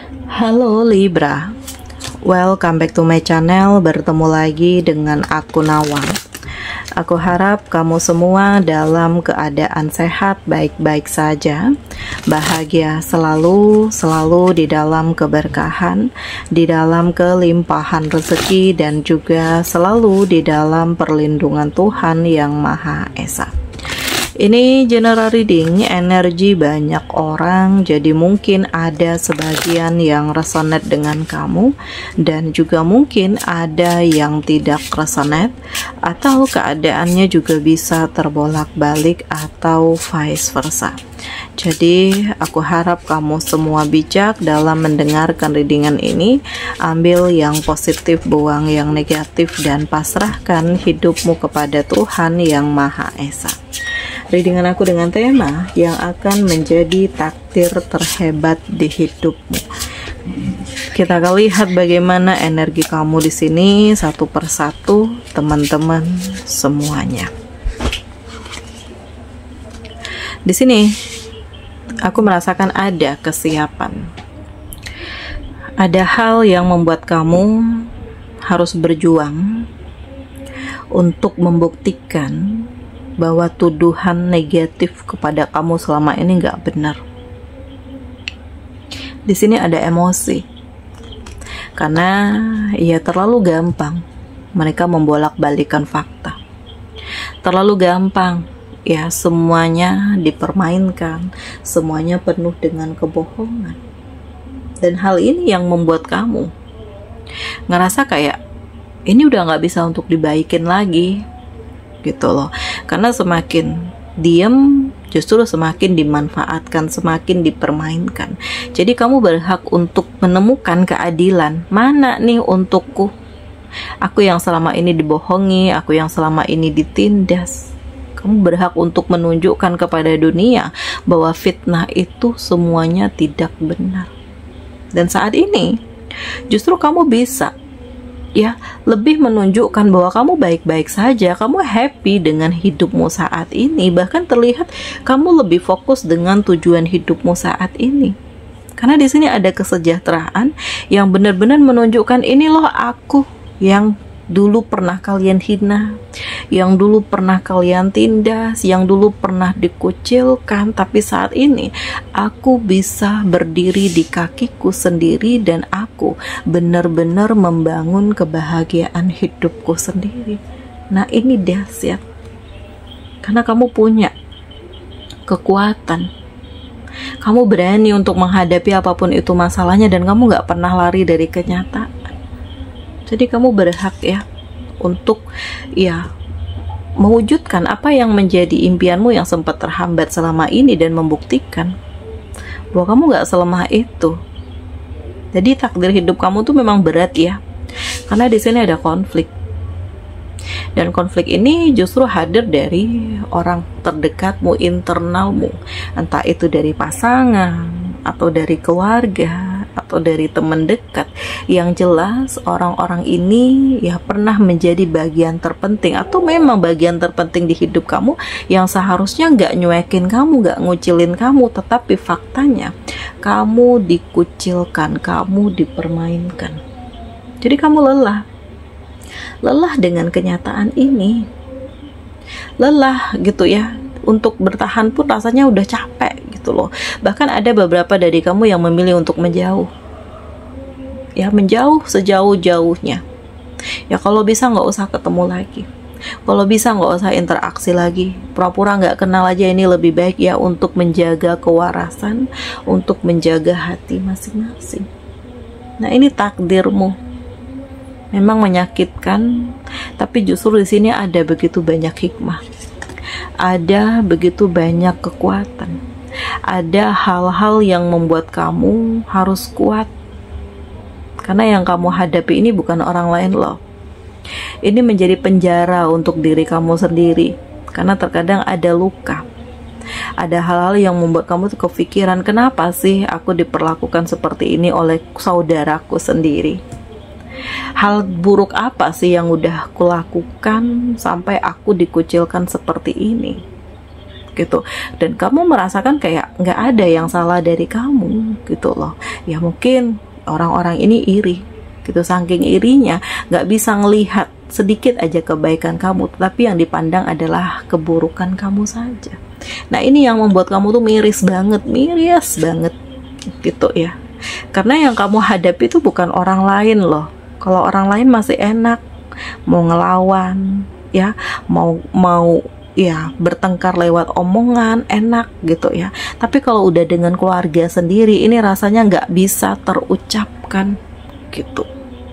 Halo Libra, welcome back to my channel. Bertemu lagi dengan aku Nawang. Aku harap kamu semua dalam keadaan sehat, baik-baik saja, bahagia selalu di dalam keberkahan, di dalam kelimpahan rezeki, dan juga selalu di dalam perlindungan Tuhan Yang Maha Esa. Ini general reading, energi banyak orang, jadi mungkin ada sebagian yang resonate dengan kamu, dan juga mungkin ada yang tidak resonate, atau keadaannya juga bisa terbolak-balik atau vice versa. Jadi aku harap kamu semua bijak dalam mendengarkan readingan ini. Ambil yang positif, buang yang negatif, dan pasrahkan hidupmu kepada Tuhan Yang Maha Esa. Readingan aku dengan tema yang akan menjadi takdir terhebat di hidupmu. Kita akan lihat bagaimana energi kamu di sini satu persatu, teman-teman semuanya. Di sini aku merasakan ada kesiapan. Ada hal yang membuat kamu harus berjuang untuk membuktikan bahwa tuduhan negatif kepada kamu selama ini nggak benar. Di sini ada emosi, karena ya terlalu gampang mereka membolak-balikan fakta. Terlalu gampang ya semuanya dipermainkan, semuanya penuh dengan kebohongan. Dan hal ini yang membuat kamu ngerasa kayak ini udah nggak bisa untuk dibaikin lagi, gitu loh. Karena semakin diam justru semakin dimanfaatkan, semakin dipermainkan. Jadi kamu berhak untuk menemukan keadilan. Mana nih untukku? Aku yang selama ini dibohongi, aku yang selama ini ditindas. Kamu berhak untuk menunjukkan kepada dunia bahwa fitnah itu semuanya tidak benar. Dan saat ini justru kamu bisa ya lebih menunjukkan bahwa kamu baik-baik saja, kamu happy dengan hidupmu saat ini, bahkan terlihat kamu lebih fokus dengan tujuan hidupmu saat ini. Karena di sini ada kesejahteraan yang benar-benar menunjukkan ini loh aku yang dulu pernah kalian hina, yang dulu pernah kalian tindas, yang dulu pernah dikucilkan, tapi saat ini aku bisa berdiri di kakiku sendiri dan aku benar-benar membangun kebahagiaan hidupku sendiri. Nah ini dahsyat, karena kamu punya kekuatan, kamu berani untuk menghadapi apapun itu masalahnya, dan kamu gak pernah lari dari kenyataan. Jadi kamu berhak ya untuk ya mewujudkan apa yang menjadi impianmu yang sempat terhambat selama ini, dan membuktikan bahwa kamu gak selemah itu. Jadi takdir hidup kamu tuh memang berat ya, karena di sini ada konflik, dan konflik ini justru hadir dari orang terdekatmu, internalmu, entah itu dari pasangan atau dari keluarga atau dari teman dekat. Yang jelas orang-orang ini ya pernah menjadi bagian terpenting atau memang bagian terpenting di hidup kamu, yang seharusnya nggak nyuekin kamu, nggak ngucilin kamu, tetapi faktanya kamu dikucilkan, kamu dipermainkan. Jadi kamu lelah dengan kenyataan ini, lelah gitu ya. Untuk bertahan pun rasanya udah capek gitu loh. Bahkan ada beberapa dari kamu yang memilih untuk menjauh. Ya menjauh sejauh-jauhnya. Ya kalau bisa nggak usah ketemu lagi. Kalau bisa nggak usah interaksi lagi. Pura-pura nggak kenal aja, ini lebih baik ya, untuk menjaga kewarasan, untuk menjaga hati masing-masing. Nah ini takdirmu. Memang menyakitkan, tapi justru di sini ada begitu banyak hikmah. Ada begitu banyak kekuatan. Ada hal-hal yang membuat kamu harus kuat. Karena yang kamu hadapi ini bukan orang lain loh. Ini menjadi penjara untuk diri kamu sendiri. Karena terkadang ada luka. Ada hal-hal yang membuat kamu tuh kepikiran, kenapa sih aku diperlakukan seperti ini oleh saudaraku sendiri? Hal buruk apa sih yang udah aku lakukan sampai aku dikucilkan seperti ini, gitu. Dan kamu merasakan kayak nggak ada yang salah dari kamu gitu loh. Ya mungkin orang-orang ini iri gitu, saking irinya nggak bisa ngelihat sedikit aja kebaikan kamu, tapi yang dipandang adalah keburukan kamu saja. Nah ini yang membuat kamu tuh miris banget gitu ya, karena yang kamu hadapi itu bukan orang lain loh. Kalau orang lain masih enak, mau ngelawan ya, mau ya bertengkar lewat omongan enak gitu ya. Tapi kalau udah dengan keluarga sendiri, ini rasanya nggak bisa terucapkan gitu.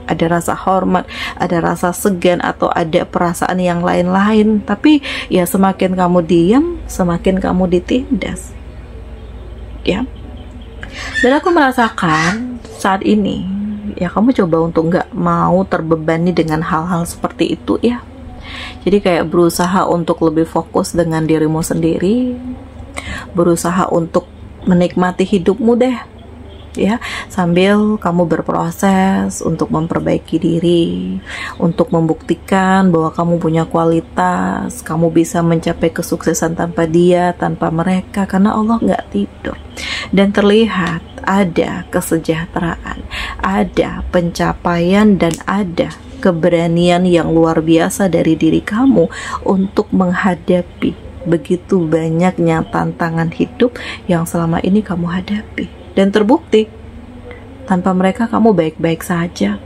Ada rasa hormat, ada rasa segan, atau ada perasaan yang lain-lain. Tapi ya semakin kamu diam, semakin kamu ditindas ya. Dan aku merasakan saat ini ya, kamu coba untuk nggak mau terbebani dengan hal-hal seperti itu ya. Jadi kayak berusaha untuk lebih fokus dengan dirimu sendiri, berusaha untuk menikmati hidupmu deh ya, sambil kamu berproses untuk memperbaiki diri, untuk membuktikan bahwa kamu punya kualitas, kamu bisa mencapai kesuksesan tanpa dia, tanpa mereka, karena Allah nggak tidur. Dan terlihat ada kesejahteraan, ada pencapaian, dan ada keberanian yang luar biasa dari diri kamu untuk menghadapi begitu banyaknya tantangan hidup yang selama ini kamu hadapi. Dan terbukti, tanpa mereka kamu baik-baik saja.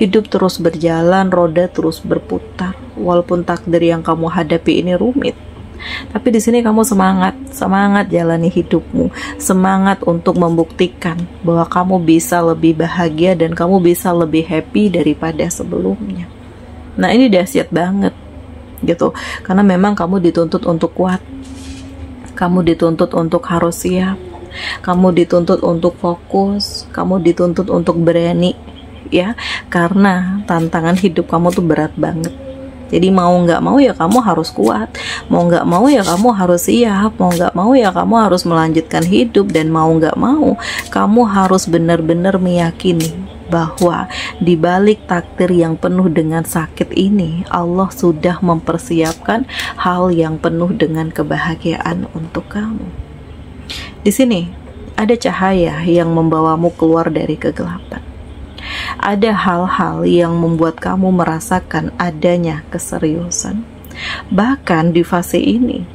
Hidup terus berjalan, roda terus berputar. Walaupun takdir yang kamu hadapi ini rumit, tapi di sini kamu semangat jalani hidupmu, semangat untuk membuktikan bahwa kamu bisa lebih bahagia dan kamu bisa lebih happy daripada sebelumnya. Nah ini dahsyat banget gitu, karena memang kamu dituntut untuk kuat, kamu dituntut untuk harus siap, kamu dituntut untuk fokus, kamu dituntut untuk berani ya, karena tantangan hidup kamu tuh berat banget. Jadi mau nggak mau ya kamu harus kuat, mau nggak mau ya kamu harus siap, mau nggak mau ya kamu harus melanjutkan hidup, dan mau nggak mau kamu harus benar-benar meyakini bahwa di balik takdir yang penuh dengan sakit ini, Allah sudah mempersiapkan hal yang penuh dengan kebahagiaan untuk kamu. Di sini ada cahaya yang membawamu keluar dari kegelapan. Ada hal-hal yang membuat kamu merasakan adanya keseriusan. Bahkan di fase ini,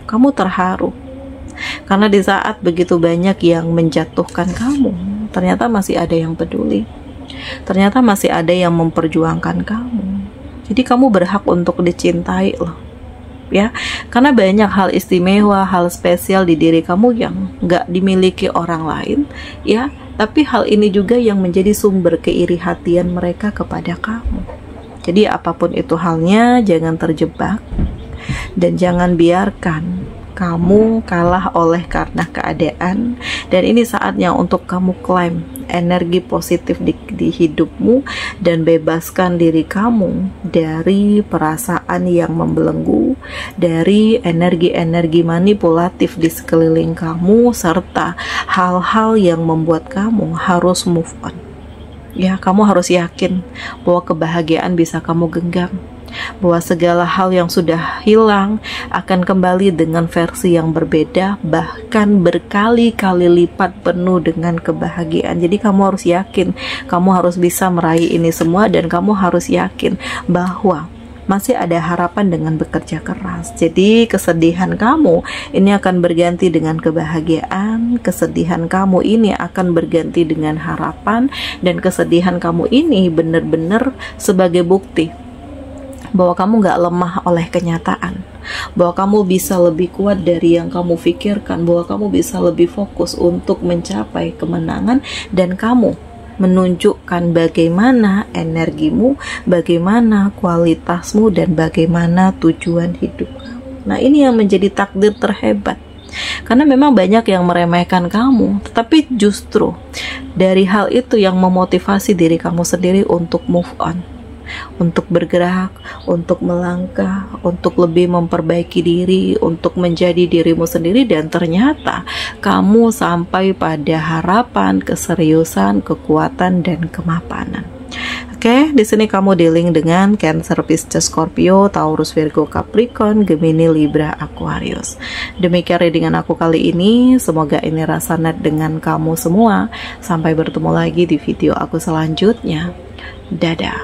kamu terharu. Karena di saat begitu banyak yang menjatuhkan kamu, ternyata masih ada yang peduli. Ternyata masih ada yang memperjuangkan kamu. Jadi kamu berhak untuk dicintai loh. Ya, karena banyak hal istimewa, hal spesial di diri kamu yang nggak dimiliki orang lain, ya. Tapi hal ini juga yang menjadi sumber keiri hatian mereka kepada kamu. Jadi apapun itu halnya, jangan terjebak dan jangan biarkan kamu kalah oleh karena keadaan. Dan ini saatnya untuk kamu klaim energi positif di hidupmu dan bebaskan diri kamu dari perasaan yang membelenggu, dari energi-energi manipulatif di sekeliling kamu, serta hal-hal yang membuat kamu harus move on. Ya, kamu harus yakin bahwa kebahagiaan bisa kamu genggam, bahwa segala hal yang sudah hilang akan kembali dengan versi yang berbeda, bahkan berkali-kali lipat penuh dengan kebahagiaan. Jadi kamu harus yakin, kamu harus bisa meraih ini semua, dan kamu harus yakin bahwa masih ada harapan dengan bekerja keras. Jadi kesedihan kamu ini akan berganti dengan kebahagiaan, kesedihan kamu ini akan berganti dengan harapan, dan kesedihan kamu ini benar-benar sebagai bukti bahwa kamu gak lemah oleh kenyataan, bahwa kamu bisa lebih kuat dari yang kamu pikirkan, bahwa kamu bisa lebih fokus untuk mencapai kemenangan, dan kamu menunjukkan bagaimana energimu, bagaimana kualitasmu, dan bagaimana tujuan hidup kamu. Nah ini yang menjadi takdir terhebat, karena memang banyak yang meremehkan kamu, tetapi justru dari hal itu yang memotivasi diri kamu sendiri untuk move on, untuk bergerak, untuk melangkah, untuk lebih memperbaiki diri, untuk menjadi dirimu sendiri. Dan ternyata kamu sampai pada harapan, keseriusan, kekuatan, dan kemapanan. Oke, di sini kamu dealing dengan Cancer, Pisces, Scorpio, Taurus, Virgo, Capricorn, Gemini, Libra, Aquarius. Demikian readingan aku kali ini. Semoga ini resonate dengan kamu semua. Sampai bertemu lagi di video aku selanjutnya. Dadah.